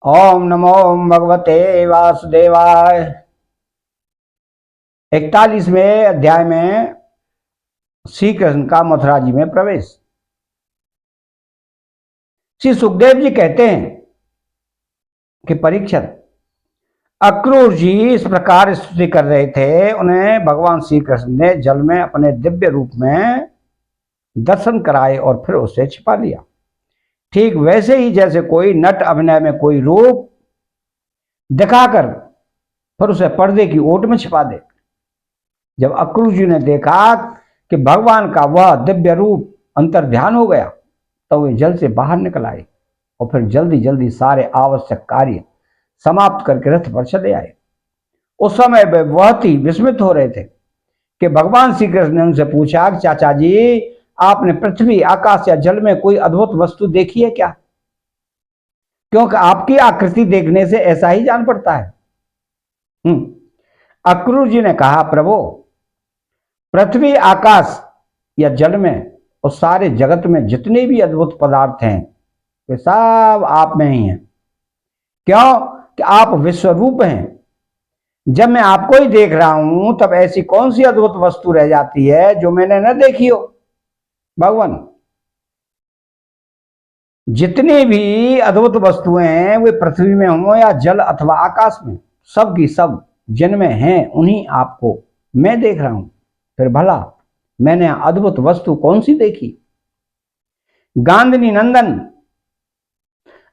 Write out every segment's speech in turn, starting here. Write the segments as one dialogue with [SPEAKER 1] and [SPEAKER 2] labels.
[SPEAKER 1] ओम नमो भगवते वासुदेवाय। 41वें अध्याय में श्री कृष्ण का मथुरा जी में प्रवेश। श्री सुखदेव जी कहते हैं कि परीक्षित, अक्रूर जी इस प्रकार स्तुति कर रहे थे। उन्हें भगवान श्री कृष्ण ने जल में अपने दिव्य रूप में दर्शन कराए और फिर उसे छिपा लिया। ठीक वैसे ही जैसे कोई नट अभिनय में कोई रूप दिखाकर फिर उसे पर्दे की ओट में छिपा दे। जब अक्रूर जी ने देखा कि भगवान का वह दिव्य रूप अंतर ध्यान हो गया तो वे जल से बाहर निकल आए और फिर जल्दी जल्दी सारे आवश्यक कार्य समाप्त करके रथ पर चले आए। उस समय वे बहुत ही विस्मित हो रहे थे कि भगवान श्री कृष्ण ने उनसे पूछा कि चाचा जी, आपने पृथ्वी, आकाश या जल में कोई अद्भुत वस्तु देखी है क्या? क्योंकि आपकी आकृति देखने से ऐसा ही जान पड़ता है। अक्रूर जी ने कहा, प्रभु, पृथ्वी, आकाश या जल में और सारे जगत में जितने भी अद्भुत पदार्थ हैं वे सब आप में ही हैं। क्यों कि आप विश्वरूप हैं। जब मैं आपको ही देख रहा हूं तब ऐसी कौन सी अद्भुत वस्तु रह जाती है जो मैंने न देखी हो। भगवान, जितनी भी अद्भुत वस्तुएं हैं वे पृथ्वी में हो या जल अथवा आकाश में, सब की सब जिनमें हैं उन्हीं आपको मैं देख रहा हूं। फिर भला मैंने अद्भुत वस्तु कौन सी देखी? गांधनी नंदन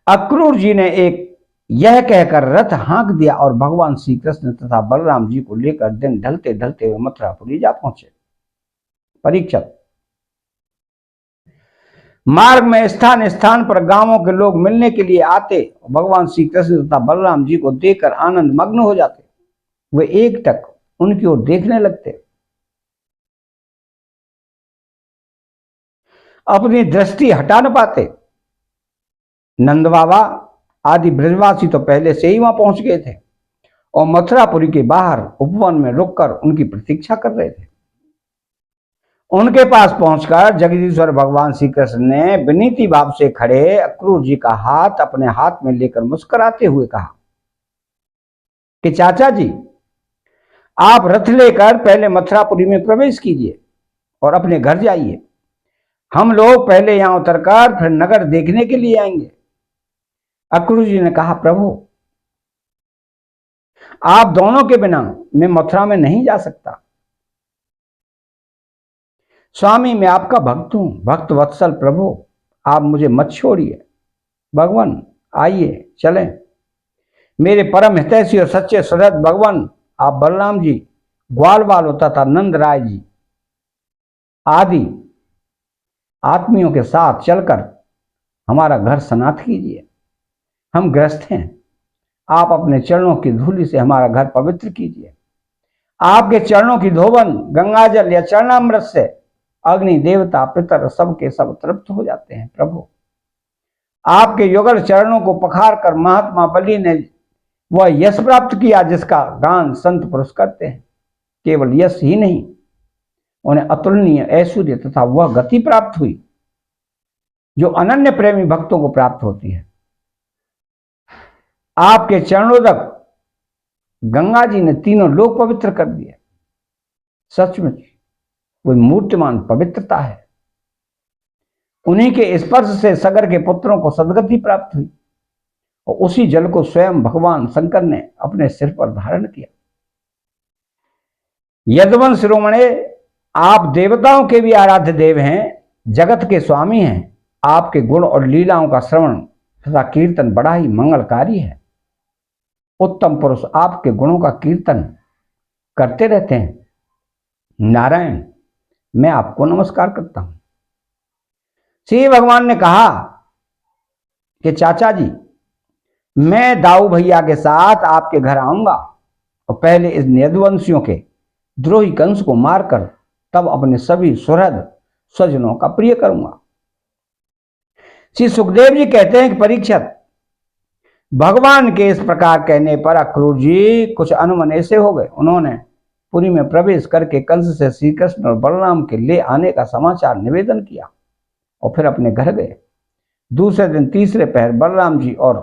[SPEAKER 1] अक्रूर जी ने एक यह कहकर रथ हाँक दिया और भगवान श्री कृष्ण तथा बलराम जी को लेकर दिन ढलते ढलते हुए मथुरापुरी जा पहुंचे। परीक्षित, मार्ग में स्थान स्थान पर गांवों के लोग मिलने के लिए आते। भगवान श्री कृष्ण तथा बलराम जी को देखकर आनंद मग्न हो जाते। वे एक टक उनकी ओर देखने लगते। अपनी दृष्टि हटा न पाते। नंद बाबा आदि ब्रजवासी तो पहले से ही वहां पहुंच गए थे और मथुरापुरी के बाहर उपवन में रुककर उनकी प्रतीक्षा कर रहे थे। उनके पास पहुंचकर जगदीश्वर भगवान श्री कृष्ण ने विनीति भाव से खड़े अक्रूर जी का हाथ अपने हाथ में लेकर मुस्कुराते हुए कहा कि चाचा जी, आप रथ लेकर पहले मथुरापुरी में प्रवेश कीजिए और अपने घर जाइए। हम लोग पहले यहां उतरकर फिर नगर देखने के लिए आएंगे। अक्रूर जी ने कहा, प्रभु, आप दोनों के बिना मैं मथुरा में नहीं जा सकता। स्वामी, मैं आपका भक्त हूं, भक्त वत्सल प्रभु, आप मुझे मत छोड़िए। भगवान, आइए चलें। मेरे परम हितैषी और सच्चे सुहृद भगवान, आप बलराम जी, ग्वाल बालों तथा नंद राय जी आदि आत्मियों के साथ चलकर हमारा घर सनाथ कीजिए। हम ग्रस्त हैं, आप अपने चरणों की धूलि से हमारा घर पवित्र कीजिए। आपके चरणों की धोवन गंगाजल या चरणामृत से अग्नि देवता पितर सब के सब तृप्त हो जाते हैं। प्रभु, आपके युगल चरणों को पखार कर महात्मा बलि ने वह यश प्राप्त किया जिसका गान संत पुरुष करते हैं। केवल यश ही नहीं, उन्हें अतुलनीय ऐश्वर्य तथा वह गति प्राप्त हुई जो अनन्य प्रेमी भक्तों को प्राप्त होती है। आपके चरणोदक गंगा जी ने तीनों लोक पवित्र कर दिए। सचमुच कोई मूर्तिमान पवित्रता है। उन्हीं के स्पर्श से सगर के पुत्रों को सदगति प्राप्त हुई और उसी जल को स्वयं भगवान शंकर ने अपने सिर पर धारण किया। यदुवंश शिरोमणे, आप देवताओं के भी आराध्य देव हैं, जगत के स्वामी हैं। आपके गुण और लीलाओं का श्रवण तथा कीर्तन बड़ा ही मंगलकारी है। उत्तम पुरुष आपके गुणों का कीर्तन करते रहते हैं। नारायण, मैं आपको नमस्कार करता हूं। श्री भगवान ने कहा कि चाचा जी, मैं दाऊ भैया के साथ आपके घर आऊंगा और पहले इस यदुवंशियों के द्रोही कंस को मारकर तब अपने सभी सुहृद स्वजनों का प्रिय करूंगा। श्री सुखदेव जी कहते हैं कि परीक्षित, भगवान के इस प्रकार कहने पर अक्रूर जी कुछ अनमने से हो गए। उन्होंने पुरी में प्रवेश करके कंस से श्री कृष्ण और बलराम के ले आने का समाचार निवेदन किया और फिर अपने घर गए। दूसरे दिन तीसरे पहर बलराम जी और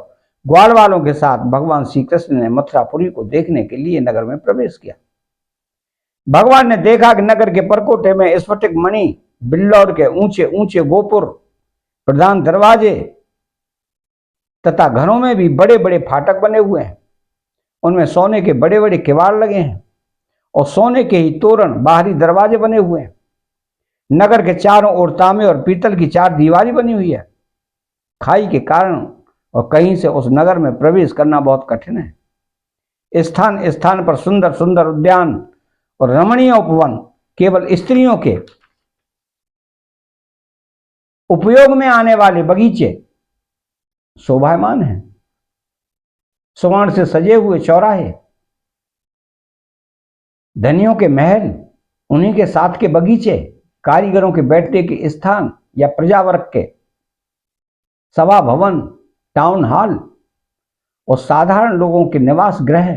[SPEAKER 1] ग्वाल वालों के साथ भगवान श्री कृष्ण ने मथुरापुरी को देखने के लिए नगर में प्रवेश किया। भगवान ने देखा कि नगर के परकोटे में स्फटिक मणि, बिल्लौर के ऊंचे ऊंचे गोपुर, प्रधान दरवाजे तथा घरों में भी बड़े बड़े फाटक बने हुए हैं। उनमें सोने के बड़े बड़े किवाड़ लगे हैं और सोने के ही तोरण, बाहरी दरवाजे बने हुए हैं। नगर के चारों ओर तांबे और पीतल की 4 दीवारी बनी हुई है। खाई के कारण और कहीं से उस नगर में प्रवेश करना बहुत कठिन है। स्थान स्थान पर सुंदर सुंदर उद्यान और रमणीय उपवन, केवल स्त्रियों के उपयोग में आने वाले बगीचे शोभायमान हैं। स्वर्ण से सजे हुए चौराहे, धनियों के महल, उन्हीं के साथ के बगीचे, कारीगरों के बैठने के स्थान या प्रजावर्ग के सभा भवन, टाउन हॉल और साधारण लोगों के निवास गृह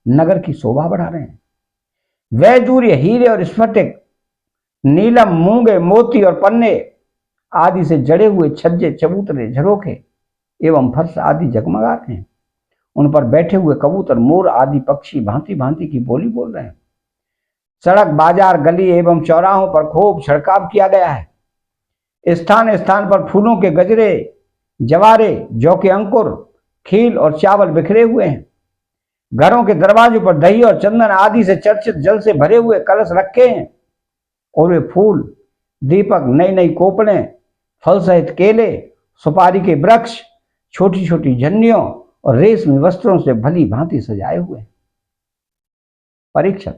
[SPEAKER 1] नगर की शोभा बढ़ा रहे हैं। वैदूर्य, हीरे और स्फटिक, नीलम, मूंगे, मोती और पन्ने आदि से जड़े हुए छज्जे, चबूतरे, झरोखे एवं फर्श आदि जगमगा रहे हैं। उन पर बैठे हुए कबूतर, मोर आदि पक्षी भांति भांति की बोली बोल रहे हैं। सड़क, बाजार, गली एवं चौराहों पर खूब छिड़काव किया गया है। स्थान स्थान पर फूलों के गजरे, जवारे, जौ के अंकुर, खील और चावल बिखरे हुए हैं। घरों के दरवाजों पर दही और चंदन आदि से चर्चित जल से भरे हुए कलश रखे हैं और वे फूल, दीपक, नई नई कोपलें, फल सहित केले, सुपारी के वृक्ष, छोटी छोटी झंडियों और रेशमी वस्त्रों से भली भांति सजाए हुए हैं। परीक्षण।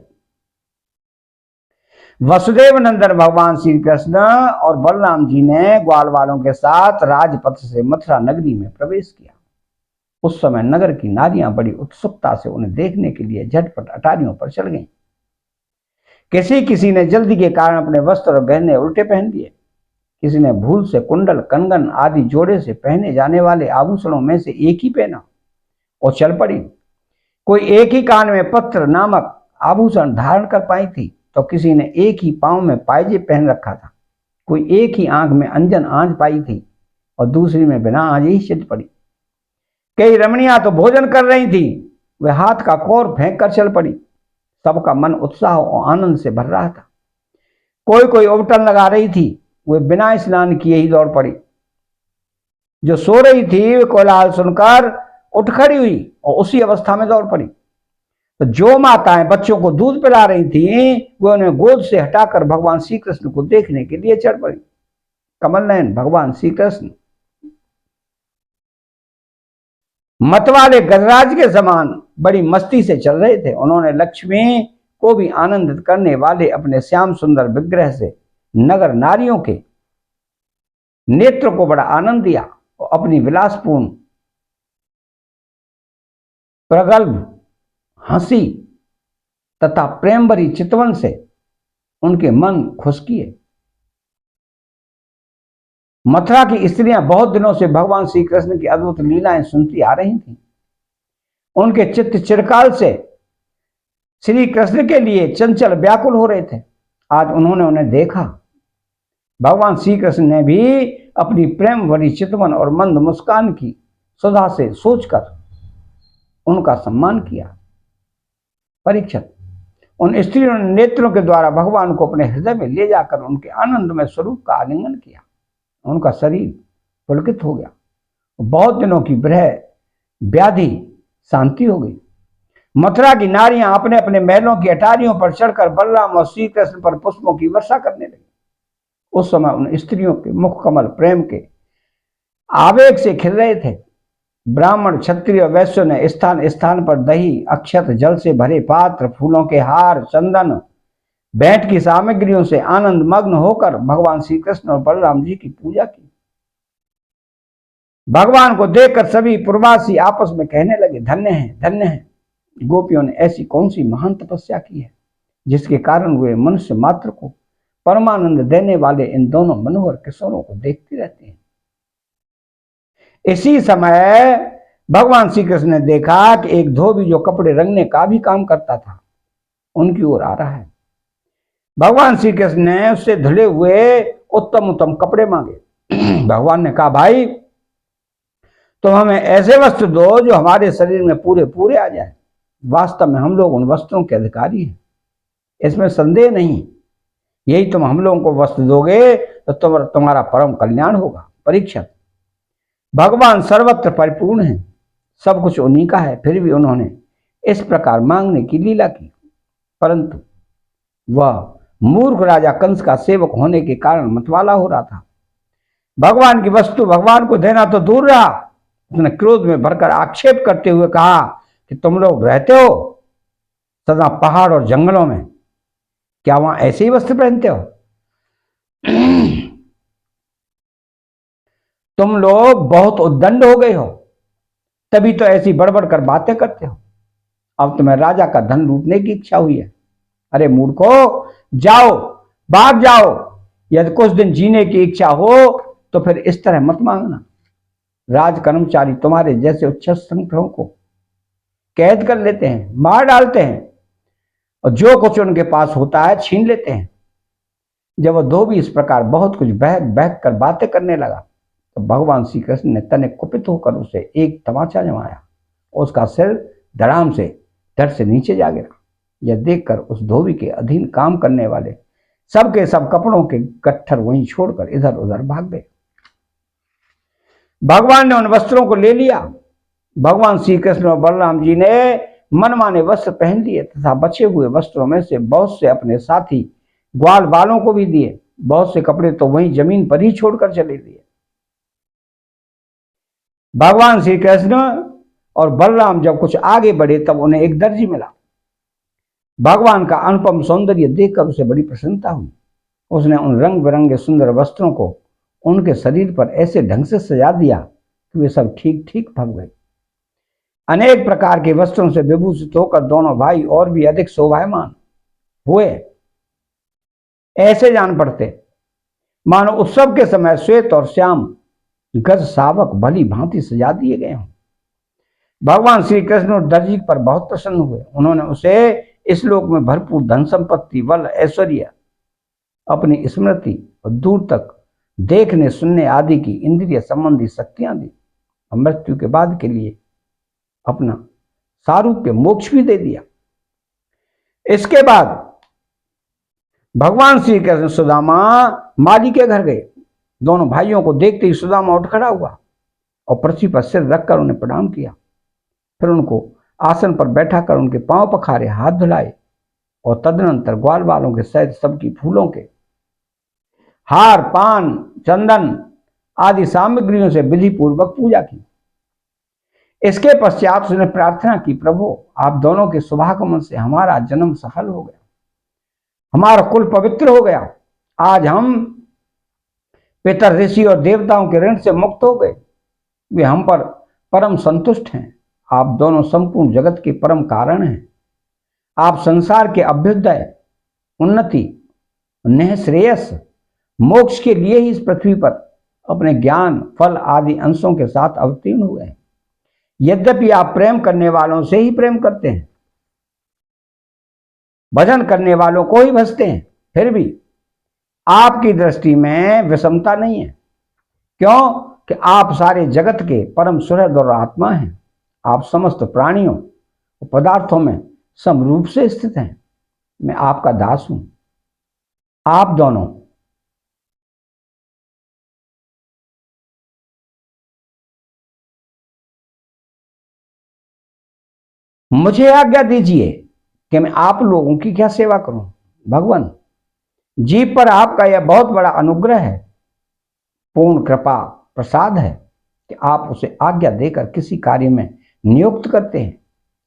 [SPEAKER 1] वसुदेव नंदन भगवान श्री कृष्ण और बलराम जी ने ग्वाल वालों के साथ राजपथ से मथुरा नगरी में प्रवेश किया। उस समय नगर की नारियां बड़ी उत्सुकता से उन्हें देखने के लिए झटपट अटारियों पर चढ़ गईं। किसी किसी ने जल्दी के कारण अपने वस्त्र और गहने उल्टे पहन लिए। किसी ने भूल से कुंडल, कंगन आदि जोड़े से पहने जाने वाले आभूषणों में से एक ही पहना और चल पड़ी। कोई एक ही कान में पत्र नामक आभूषण धारण कर पाई थी, तो किसी ने एक ही पांव में पायजे पहन रखा था। कोई एक ही आंख में अंजन आंच पाई थी और दूसरी में बिना आंच ही चल पड़ी। कई रमणियां तो भोजन कर रही थी, वे हाथ का कौर फेंक कर चल पड़ी। सबका मन उत्साह और आनंद से भर रहा था। कोई कोई उबटन लगा रही थी, वे बिना स्नान किए ही दौड़ पड़ी। जो सो रही थी वे कोलाहल सुनकर उठ खड़ी हुई और उसी अवस्था में दौड़ पड़ी। तो जो माताएं बच्चों को दूध पिला रही थी, वे उन्हें गोद से हटाकर भगवान श्री कृष्ण को देखने के लिए चढ़ पड़ी। कमल नयन भगवान श्री कृष्ण मतवाले गजराज के समान बड़ी मस्ती से चल रहे थे। उन्होंने लक्ष्मी को भी आनंदित करने वाले अपने श्याम सुंदर विग्रह से नगर नारियों के नेत्र को बड़ा आनंद दिया और अपनी विलासपूर्ण प्रगल्भ हंसी तथा प्रेम भरी चितवन से उनके मन खुश किए। मथुरा की स्त्रियां बहुत दिनों से भगवान श्री कृष्ण की अद्भुत लीलाएं सुनती आ रही थीं। उनके चित्त चिरकाल से श्री कृष्ण के लिए चंचल व्याकुल हो रहे थे। आज उन्होंने उन्हें देखा। भगवान श्री कृष्ण ने भी अपनी प्रेम भरी चितवन और मंद मुस्कान की सुधा से सोचकर उनका सम्मान किया। परीक्षण। उन स्त्रियों ने नेत्रों के द्वारा भगवान को अपने हृदय में ले जाकर उनके आनंदमय स्वरूप का आलिंगन किया। उनका शरीर पुलकित हो गया। बहुत दिनों की विरह व्याधि शांति हो गई। मथुरा की नारियां अपने अपने महलों की अटारियों पर चढ़कर बलराम और श्री कृष्ण पर पुष्पों की वर्षा करने लगी। उस समय उन स्त्रियों के मुख कमल प्रेम के आवेग से खिल रहे थे। ब्राह्मण, क्षत्रिय और वैश्यों ने स्थान स्थान पर दही, अक्षत, जल से भरे पात्र, फूलों के हार, चंदन, भेंट की सामग्रियों से आनंद मग्न होकर भगवान श्री कृष्ण और बलराम जी की पूजा की। भगवान को देखकर सभी पूर्वासी आपस में कहने लगे, धन्य है, धन्य है। गोपियों ने ऐसी कौन सी महान तपस्या की है जिसके कारण वे मनुष्य मात्र को परमानंद देने वाले इन दोनों मनोहर किशोरों को देखती रहती हैं। इसी समय भगवान श्री कृष्ण ने देखा कि एक धोबी जो कपड़े रंगने का भी काम करता था उनकी ओर आ रहा है। भगवान श्री कृष्ण ने उससे धुले हुए उत्तम उत्तम कपड़े मांगे। भगवान ने कहा, भाई तुम हमें ऐसे वस्त्र दो जो हमारे शरीर में पूरे पूरे आ जाए। वास्तव में हम लोग उन वस्त्रों के अधिकारी हैं, इसमें संदेह नहीं। यही तुम हम लोगों को वस्त्र दोगे तो तुम्हारा परम कल्याण होगा। परीक्षक, भगवान सर्वत्र परिपूर्ण है, सब कुछ उन्हीं का है, फिर भी उन्होंने इस प्रकार मांगने की लीला की। परंतु वह मूर्ख राजा कंस का सेवक होने के कारण मतवाला हो रहा था। भगवान की वस्तु भगवान को देना तो दूर रहा, उसने क्रोध में भरकर आक्षेप करते हुए कहा कि तुम लोग रहते हो सदा पहाड़ और जंगलों में, क्या वहां ऐसे ही वस्त्र पहनते हो? तुम लोग बहुत उद्दंड हो गए हो, तभी तो ऐसी बड़बड़ कर बातें करते हो। अब तुम्हें राजा का धन लूटने की इच्छा हुई है। अरे मूर्खो, जाओ, भाग जाओ। यदि कुछ दिन जीने की इच्छा हो तो फिर इस तरह मत मांगना। राज कर्मचारी तुम्हारे जैसे उच्च संतों को कैद कर लेते हैं, मार डालते हैं और जो कुछ उनके पास होता है छीन लेते हैं। जब वह धोबी इस प्रकार बहुत कुछ बहक बहक कर बातें करने लगा तो भगवान श्री कृष्ण ने तनिक कुपित होकर उसे एक तमाचा जमाया। उसका सिर धड़ाम से धड़ से नीचे जा गिरा। यह देखकर उस धोबी के अधीन काम करने वाले सबके सब कपड़ों के गट्ठर वहीं छोड़कर इधर उधर भाग गए। भगवान ने उन वस्त्रों को ले लिया। भगवान श्री कृष्ण और बलराम जी ने मनमाने वस्त्र पहन लिए तथा बचे हुए वस्त्रों में से बहुत से अपने साथी ग्वाल बालों को भी दिए। बहुत से कपड़े तो वहीं जमीन पर ही छोड़कर चले दिए। भगवान श्री कृष्ण और बलराम जब कुछ आगे बढ़े तब उन्हें एक दर्जी मिला। भगवान का अनुपम सौंदर्य देखकर उसे बड़ी प्रसन्नता हुई। उसने उन रंग बिरंगे सुंदर वस्त्रों को उनके शरीर पर ऐसे ढंग से सजा दिया कि वे सब ठीक ठीक फब गए। अनेक प्रकार के वस्त्रों से विभूषित होकर दोनों भाई और भी अधिक शोभायमान हुए। ऐसे जान पड़ते मानो उत्सव के समय श्वेत और श्याम गज शावक भली भांति सजा दिए गए हों। भगवान श्री कृष्ण और दर्जी पर बहुत प्रसन्न हुए। उन्होंने उसे इस लोक में भरपूर धन संपत्ति, बल, ऐश्वर्य, अपनी स्मृति और दूर तक देखने सुनने आदि की इंद्रिय संबंधी शक्तियां दी और मृत्यु के बाद के लिए अपना सारूप्य मोक्ष भी दे दिया। इसके बाद भगवान श्री कृष्ण सुदामा माली के घर गए। दोनों भाइयों को देखते ही सुदामा उठ खड़ा हुआ और पृथ्वी पर सिर रखकर उन्हें प्रणाम किया। फिर उनको आसन पर बैठाकर उनके पांव पखारे, हाथ धुलाए और तदनंतर ग्वाल बालों के सहित सबकी फूलों के हार, पान, चंदन आदि सामग्रियों से विधि पूर्वक पूजा की। इसके पश्चात उसने प्रार्थना की, प्रभु आप दोनों के शुभागमन से हमारा जन्म सफल हो गया, हमारा कुल पवित्र हो गया। आज हम पितर, ऋषि और देवताओं के ऋण से मुक्त हो गए। वे हम पर परम संतुष्ट हैं। आप दोनों संपूर्ण जगत के परम कारण हैं। आप संसार के अभ्युदय, उन्नति, निःश्रेयस, मोक्ष के लिए ही इस पृथ्वी पर अपने ज्ञान, फल आदि अंशों के साथ अवतीर्ण हुए हैं। यद्यपि आप प्रेम करने वालों से ही प्रेम करते हैं, भजन करने वालों को ही भजते हैं, फिर भी आपकी दृष्टि में विषमता नहीं है। क्यों कि आप सारे जगत के परम सुहृद और आत्मा हैं। आप समस्त प्राणियों और पदार्थों में समरूप से स्थित हैं। मैं आपका दास हूं। आप दोनों मुझे आज्ञा दीजिए कि मैं आप लोगों की क्या सेवा करूं। भगवान, जीव पर आपका यह बहुत बड़ा अनुग्रह है, पूर्ण कृपा प्रसाद है कि आप उसे आज्ञा देकर किसी कार्य में नियुक्त करते हैं।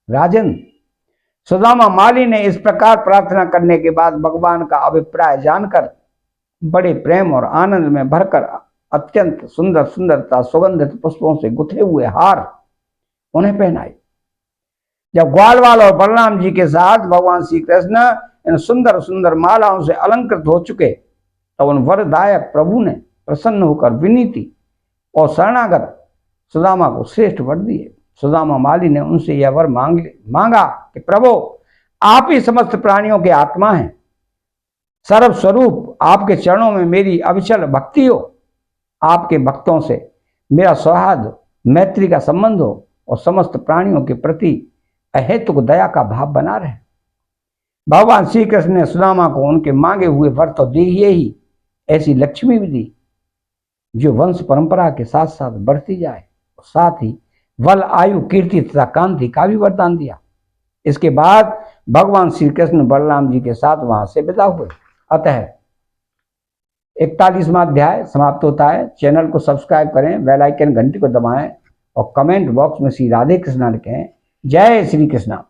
[SPEAKER 1] राजन, सुदामा माली ने इस प्रकार प्रार्थना करने के बाद भगवान का अभिप्राय जानकर बड़े प्रेम और आनंद में भरकर अत्यंत सुंदर सुंदरता सुगंधित पुष्पों से गुथे हुए हार उन्हें पहनाए। जब ग्वालवाल और बलराम जी के साथ भगवान श्री कृष्ण इन सुंदर सुंदर मालाओं से अलंकृत हो चुके तब उन वरदायक प्रभु ने प्रसन्न होकर विनीति और शरणागत सुदामा को श्रेष्ठ वर दिए। सुदामा माली ने उनसे यह वर मांगा कि प्रभु आप ही समस्त प्राणियों के आत्मा हैं, सर्वस्वरूप आपके चरणों में मेरी अविचल भक्ति हो। आपके भक्तों से मेरा सौहार्द मैत्री का संबंध हो और समस्त प्राणियों के प्रति अहेतुक दया का भाव बना रहे। भगवान श्री कृष्ण ने सुदामा को उनके मांगे हुए वर तो दिए ही, ऐसी लक्ष्मी भी दी जो वंश परंपरा के साथ साथ बढ़ती जाए, साथ ही बल, आयु, कीर्ति तथा कांति का भी वरदान दिया। इसके बाद भगवान श्री कृष्ण बलराम जी के साथ वहां से विदा हुए। अतः 41वां अध्याय समाप्त होता है। चैनल को सब्सक्राइब करें, बेल आइकन घंटी को दबाएं और कमेंट बॉक्स में श्री राधे कृष्णा लिखें। जय श्री कृष्णा।